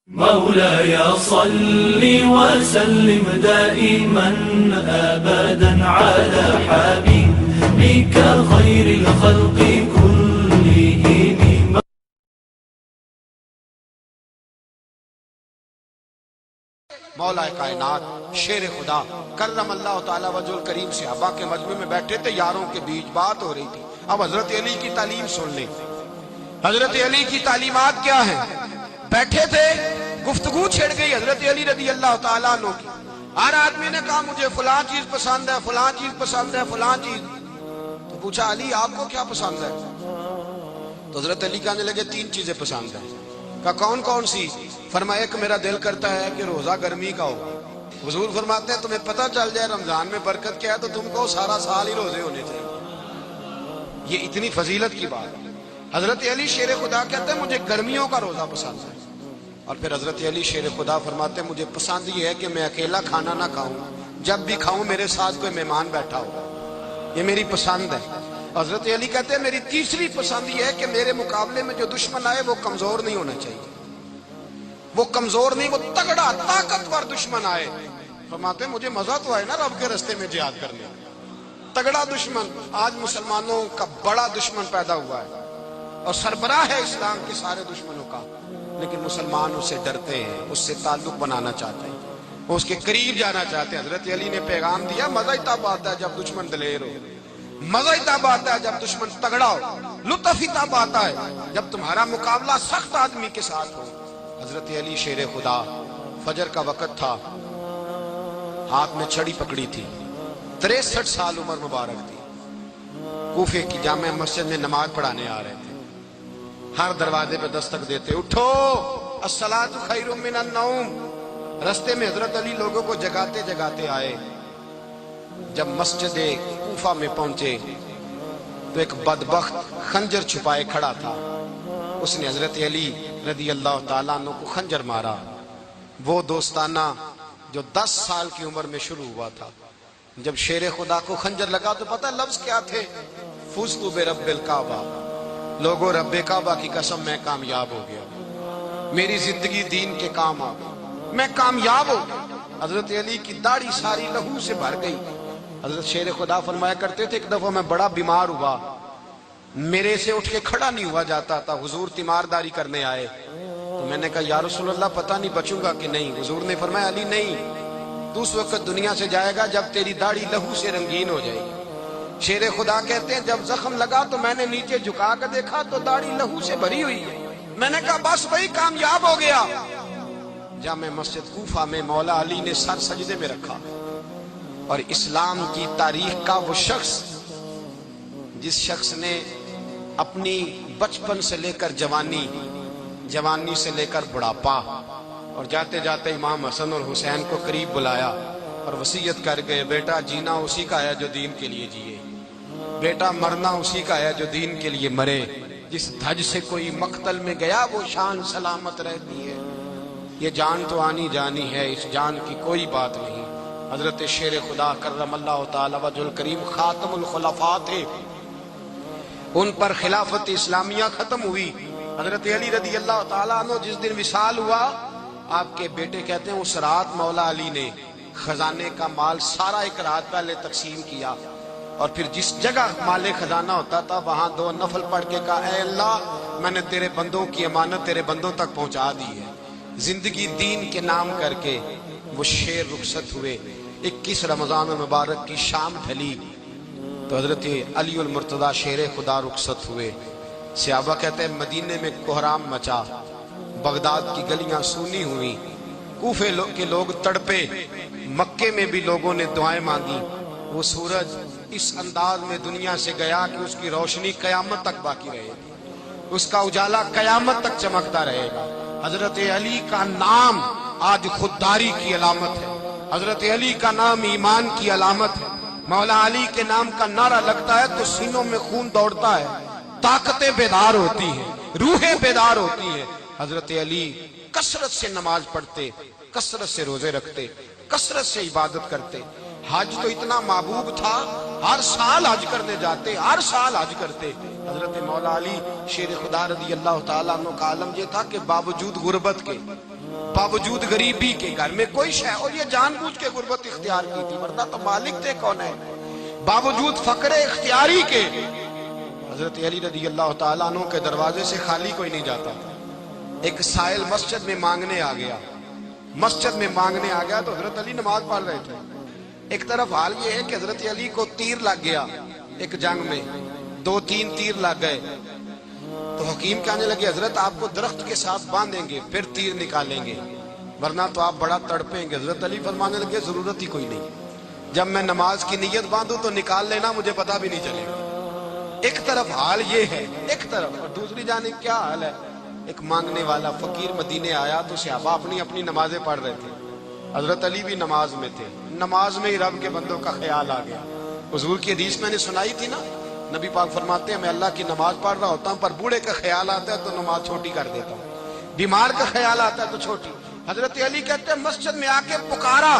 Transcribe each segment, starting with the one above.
مولاي صل وسلم دائما أبدا على حبيبك خير الخلق كلهم. مولا کائنات شیر خدا کرم اللہ تعالیٰ وجہ الکریم صحابہ کے مجمع میں بیٹھے تھے، یاروں کے بیچ بات ہو رہی تھی۔ اب حضرت علی کی تعلیم سن لیں، حضرت علی کی تعلیمات کیا ہیں۔ بیٹھے تھے، گفتگو چھڑ گئی حضرت علی رضی اللہ تعالیٰ عنہ کی۔ ہر آدمی نے کہا مجھے فلاں چیز پسند ہے، فلاں چیز پسند ہے، فلاں چیز۔ تو پوچھا علی آپ کو کیا پسند ہے؟ تو حضرت علی کہنے لگے تین چیزیں پسند ہیں۔ کہا کون کون سی؟ فرمایا ایک میرا دل کرتا ہے کہ روزہ گرمی کا ہو۔ حضور فرماتے ہیں تمہیں پتہ چل جائے رمضان میں برکت کیا ہے تو تم کو سارا سال ہی روزے ہونے چاہیے۔ یہ اتنی فضیلت کی بات ہے۔ حضرت علی شیر خدا کہتے ہیں مجھے گرمیوں کا روزہ پسند ہے۔ اور پھر حضرت علی شیر خدا فرماتے ہیں مجھے پسند یہ ہے کہ میں اکیلا کھانا نہ کھاؤں، جب بھی کھاؤں میرے ساتھ کوئی مہمان بیٹھا ہو، یہ میری پسند ہے۔ حضرت علی کہتے ہیں میری تیسری پسند یہ ہے کہ میرے مقابلے میں جو دشمن آئے وہ کمزور نہیں ہونا چاہیے، وہ کمزور نہیں، وہ تگڑا طاقتور دشمن آئے۔ فرماتے ہیں مجھے مزہ تو آئے نا رب کے رستے میں جہاد کرنے۔ تگڑا دشمن، آج مسلمانوں کا بڑا دشمن پیدا ہوا ہے اور سربراہ ہے اسلام کے سارے دشمنوں کا، لیکن مسلمان اس سے ڈرتے ہیں، اس سے تعلق بنانا چاہتے ہیں، وہ اس کے قریب جانا چاہتے ہیں۔ حضرت علی نے پیغام دیا مزہ ہی تب آتا ہے جب دشمن دلیر ہو، مزہ ہی تب آتا ہے جب دشمن تگڑا ہو، لطف ہی تب آتا ہے جب تمہارا مقابلہ سخت آدمی کے ساتھ ہو۔ حضرت علی شیر خدا، فجر کا وقت تھا، ہاتھ میں چھڑی پکڑی تھی، 63 سال عمر مبارک تھی، کوفے کی جامع مسجد میں نماز پڑھانے آ رہے تھے۔ ہر دروازے پہ دستک دیتے اٹھو الصلاۃ خیر من النوم۔ رستے میں حضرت علی لوگوں کو جگاتے جگاتے آئے۔ جب مسجد کوفہ میں پہنچے تو ایک بدبخت خنجر چھپائے کھڑا تھا، اس نے حضرت علی رضی اللہ تعالیٰ عنہ کو خنجر مارا۔ وہ دوستانہ جو 10 سال کی عمر میں شروع ہوا تھا، جب شیر خدا کو خنجر لگا تو پتہ لفظ کیا تھے؟ فزت برب الکعبہ، لوگوں رب کعبہ کی قسم میں کامیاب ہو گیا، میری زندگی دین کے کام آ گئی، میں کامیاب ہو گیا۔ حضرت علی کی داڑھی ساری لہو سے بھر گئی۔ حضرت شیر خدا فرمایا کرتے تھے ایک دفعہ میں بڑا بیمار ہوا، میرے سے اٹھ کے کھڑا نہیں ہوا جاتا تھا، حضور تیمارداری کرنے آئے تو میں نے کہا یا رسول اللہ پتہ نہیں بچوں گا کہ نہیں۔ حضور نے فرمایا علی نہیں، تو اس وقت دنیا سے جائے گا جب تیری داڑھی لہو سے رنگین ہو جائے گی۔ شیر خدا کہتے ہیں جب زخم لگا تو میں نے نیچے جھکا کر دیکھا تو داڑھی لہو سے بھری ہوئی ہے، میں نے کہا بس وہی کامیاب ہو گیا۔ جامع مسجد کوفہ میں مولا علی نے سر سجدے میں رکھا اور اسلام کی تاریخ کا وہ شخص جس شخص نے اپنی بچپن سے لے کر جوانی، جوانی سے لے کر بڑھاپا، اور جاتے جاتے امام حسن اور حسین کو قریب بلایا اور وصیت کر گئے بیٹا جینا اسی کا ہے جو دین کے لیے جیے، بیٹا مرنا اسی کا ہے جو دین کے لیے مرے، جس دھج سے کوئی مقتل میں گیا وہ شان سلامت رہتی ہے، یہ جان تو آنی جانی ہے، اس جان کی کوئی بات نہیں۔ حضرت شیر خدا کرم اللہ تعالی وجہ الکریم خاتم الخلفاء تھے، ان پر خلافت اسلامیہ ختم ہوئی۔ حضرت علی رضی اللہ تعالیٰ عنہ جس دن وصال ہوا، آپ کے بیٹے کہتے ہیں اس رات مولا علی نے خزانے کا مال سارا ایک رات پہلے تقسیم کیا، اور پھر جس جگہ مال خزانہ ہوتا تھا وہاں 2 نفل پڑھ کے کہا اے اللہ میں نے تیرے بندوں کی امانت تیرے بندوں تک پہنچا دی ہے۔ زندگی دین کے نام کر کے وہ شیر رخصت ہوئے۔ 21 رمضان المبارک کی شام ڈھلی تو حضرت علی المرتضیٰ شیر خدا رخصت ہوئے۔ صحابہ کہتے ہیں مدینے میں کوہرام مچا، بغداد کی گلیاں سونی ہوئی، کوفے کے لوگ تڑپے، مکے میں بھی لوگوں نے دعائیں مانگی۔ وہ سورج اس انداز میں دنیا سے گیا کہ اس کی روشنی قیامت تک باقی رہے گی، اس کا اجالا قیامت تک چمکتا رہے گا۔ حضرت علی کا نام آج خودداری کی علامت ہے، حضرت علی کا نام ایمان کی علامت ہے۔ مولا علی کے نام کا نعرہ لگتا ہے تو سینوں میں خون دوڑتا ہے، طاقتیں بیدار ہوتی ہیں، روحیں بیدار ہوتی ہیں۔ حضرت علی کثرت سے نماز پڑھتے، کثرت سے روزے رکھتے، کثرت سے عبادت کرتے۔ حج تو اتنا محبوب تھا، ہر سال حج کرنے جاتے، ہر سال حج کرتے۔ حضرت مولا علی شیر خدا رضی اللہ تعالیٰ عنہ کا عالم یہ تھا کہ باوجود غربت کے، باوجود غریبی کے، گھر میں کوئی شے، اور یہ جان بوجھ کے غربت اختیار کی تھی ورنہ تو مالک تھے کون ہے، باوجود فقر اختیاری کے حضرت علی رضی اللہ تعالیٰ عنہ کے دروازے سے خالی کوئی نہیں جاتا تھا۔ ایک سائل مسجد میں مانگنے آ گیا، مسجد میں مانگنے آ گیا تو حضرت علی نماز پڑھ رہے تھے۔ ایک طرف حال یہ ہے کہ حضرت علی کو تیر لگ گیا، ایک جنگ میں 2-3 تیر لگ گئے، تو حکیم کہنے لگے حضرت آپ کو درخت کے ساتھ باندھیں گے پھر تیر نکالیں گے ورنہ تو آپ بڑا تڑپیں گے۔ حضرت علی فرمانے لگے ضرورت ہی کوئی نہیں، جب میں نماز کی نیت باندھوں تو نکال لینا، مجھے پتا بھی نہیں چلے گا۔ ایک طرف حال یہ ہے، ایک طرف، اور دوسری جانب کیا حال ہے؟ ایک مانگنے والا فقیر مدینے آیا تو صحابہ اپنی اپنی نمازیں پڑھ رہے تھے، حضرت علی بھی نماز میں تھے، نماز میں ہی رب کے بندوں کا خیال آ گیا۔ حضور کی حدیث میں نے سنائی تھی نا، نبی پاک فرماتے ہیں میں اللہ کی نماز پڑھ رہا ہوتا ہوں پر بوڑھے کا خیال آتا ہے تو نماز چھوٹی کر دیتا ہوں، بیمار کا خیال آتا ہے تو چھوٹی۔ حضرت علی کہتے ہیں مسجد میں آ کے پکارا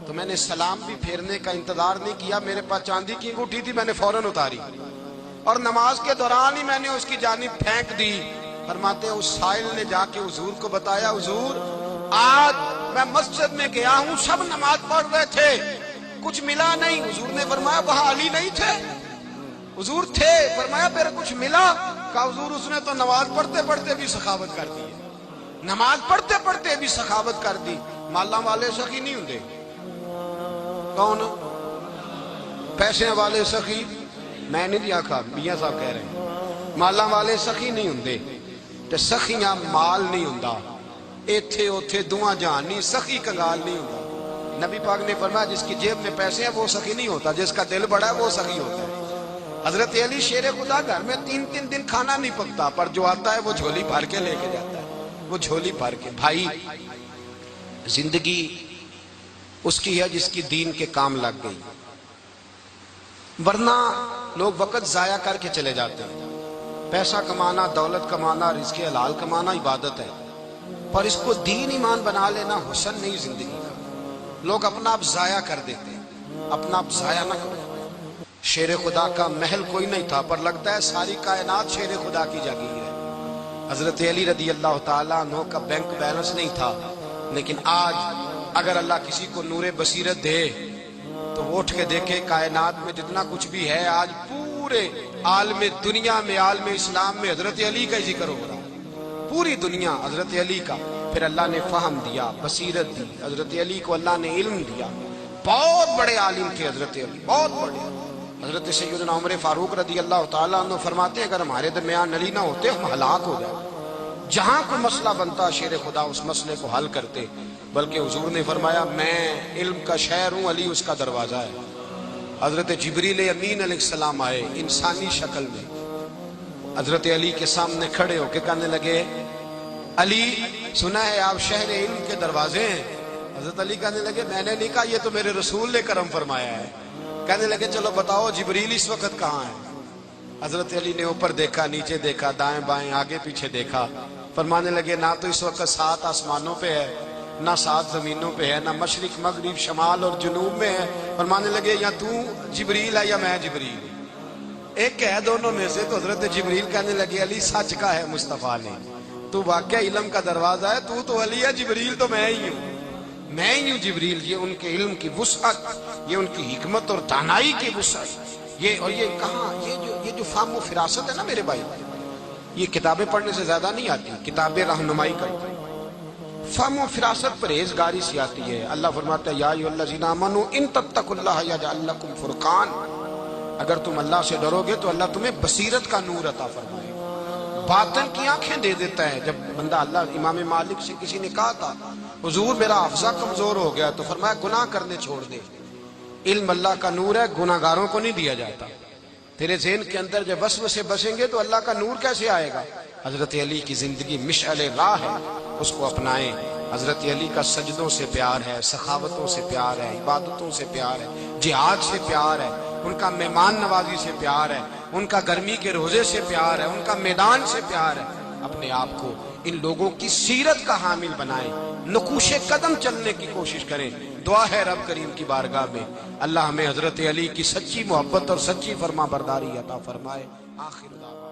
تو میں نے سلام بھی پھیرنے کا انتظار نہیں کیا، میرے پاس چاندی کی انگوٹھی تھی، میں نے فوراً اتاری اور نماز کے دوران ہی میں نے اس کی جانب پھینک دی۔ فرماتے ہیں اس سائل نے جا کے حضور کو بتایا، حضور آج میں مسجد میں گیا ہوں، سب نماز پڑھ رہے تھے، کچھ ملا نہیں۔ حضور نے فرمایا وہاں علی نہیں تھے؟ حضور تھے۔ فرمایا پھر کچھ ملا؟ کہا حضور اس نے تو نماز پڑھتے پڑھتے بھی سخاوت کر دی، نماز پڑھتے پڑھتے بھی سخاوت کر دی۔ مالا والے سخی نہیں ہوندے، کون پیسے والے سخی؟ میں نہیں آکھا، میاں صاحب کہہ رہے ہیں مالا والے سخی نہیں ہوندے، تے سخیاں مال نہیں ہوندا، ایتھے اوتھے دعا جہان نہیں، سخی کنگال نہیں ہوندا۔ نبی پاک نے فرمایا جس کی جیب میں پیسے ہیں وہ سخی نہیں ہوتا، جس کا دل بڑا ہے وہ سخی ہوتا ہے۔ حضرت علی شیر خدا گھر میں 3 دن کھانا نہیں پکتا پر جو آتا ہے وہ جھولی بھر کے لے کے جاتا ہے، وہ جھولی بھر کے۔ بھائی زندگی اس کی ہے جس کی دین کے کام لگ گئی، ورنہ لوگ وقت ضائع کر کے چلے جاتے ہیں۔ پیسہ کمانا، دولت کمانا، رزق حلال کمانا عبادت ہے، پر اس کو دین ایمان بنا لینا حسن نہیں زندگی کا۔ لوگ اپنا آپ ضائع کر دیتے ہیں، اپنا آپ ضائع نہ کرو۔ شیر خدا کا محل کوئی نہیں تھا پر لگتا ہے ساری کائنات شیر خدا کی جاگیر ہے۔ حضرت علی رضی اللہ تعالیٰ عنہ کا بینک بیلنس نہیں تھا، لیکن آج اگر اللہ کسی کو نور بصیرت دے تو وہ اٹھ کے دیکھے کائنات میں جتنا کچھ بھی ہے آج پورے عالم دنیا میں، عالم اسلام میں حضرت علی کا ہی ذکر ہو رہا ہے، پوری دنیا حضرت علی کا۔ پھر اللہ نے فہم دیا، بصیرت دی، حضرت علی کو اللہ نے علم دیا، بہت بڑے عالم تھے حضرت علی، بہت بڑے۔ حضرت سیدنا عمر فاروق رضی اللہ تعالیٰ عنہ فرماتے ہیں اگر ہمارے درمیان علی نہ ہوتے ہم ہلاک ہو جائے، جہاں کوئی مسئلہ بنتا شیر خدا اس مسئلے کو حل کرتے، بلکہ حضور نے فرمایا میں علم کا شہر ہوں، علی اس کا دروازہ ہے۔ حضرت جبریل امین علیہ السلام آئے انسانی شکل میں، حضرت علی کے سامنے کھڑے ہو کے کہنے لگے علی سنا ہے آپ شہر علم کے دروازے ہیں؟ حضرت علی کہنے لگے میں نے نہیں کہا، یہ تو میرے رسول نے کرم فرمایا ہے۔ کہنے لگے چلو بتاؤ جبریل اس وقت کہاں ہے؟ حضرت علی نے اوپر دیکھا، نیچے دیکھا، دائیں بائیں آگے پیچھے دیکھا، فرمانے لگے نہ تو اس وقت 7 آسمانوں پہ ہے، نہ 7 زمینوں پہ ہے، نہ مشرق مغرب شمال اور جنوب میں ہے۔ فرمانے لگے یا تو جبریل ہے یا میں جبریل، ایک ہے دونوں میں سے۔ تو حضرت جبریل کہنے لگے علی سچ کا ہے مصطفیٰ نے، تو واقعہ علم کا دروازہ ہے، تو علی ہے، جبریل تو میں ہی ہوں، میں ہی ہوں جبریل۔ یہ ان کے علم کی وسعت، یہ ان کی حکمت اور دانائی کی وسعت، یہ اور یہ کہاں یہ جو فہم و فراست ہے نا میرے بھائی، یہ کتابیں پڑھنے سے زیادہ نہیں آتی، کتابیں رہنمائی کرتی، فہم و فراست پرہیزگاری سے آتی ہے۔ اللہ فرماتا ہے یا ایھا الذین آمنوا ان تتقوا اللہ یجعل لکم فرقان، اگر تم اللہ سے ڈرو گے تو اللہ تمہیں بصیرت کا نور عطا فرمائے، باطن کی آنکھیں دے دیتا ہے۔ جب بندہ اللہ، امام مالک سے کسی نے کہا تھا حضور میرا حافظہ کمزور ہو گیا، تو فرمایا گناہ کرنے چھوڑ دے، علم اللہ کا نور ہے، گناہ گاروں کو نہیں دیا جاتا۔ تیرے ذہن کے اندر جب وسوسے بسیں گے تو اللہ کا نور کیسے آئے گا؟ حضرت علی کی زندگی مشعل راہ ہے، اس کو اپنائیں۔ حضرت علی کا سجدوں سے پیار ہے، سخاوتوں سے پیار ہے، عبادتوں سے پیار ہے، جہاد سے پیار ہے، ان کا مہمان نوازی سے پیار ہے، ان کا گرمی کے روزے سے پیار ہے، ان کا میدان سے پیار ہے۔ اپنے آپ کو ان لوگوں کی سیرت کا حامل بنائیں، نقوش قدم چلنے کی کوشش کریں۔ دعا ہے رب کریم کی بارگاہ میں اللہ ہمیں حضرت علی کی سچی محبت اور سچی فرما برداری عطا فرمائے۔ آخر دعوانا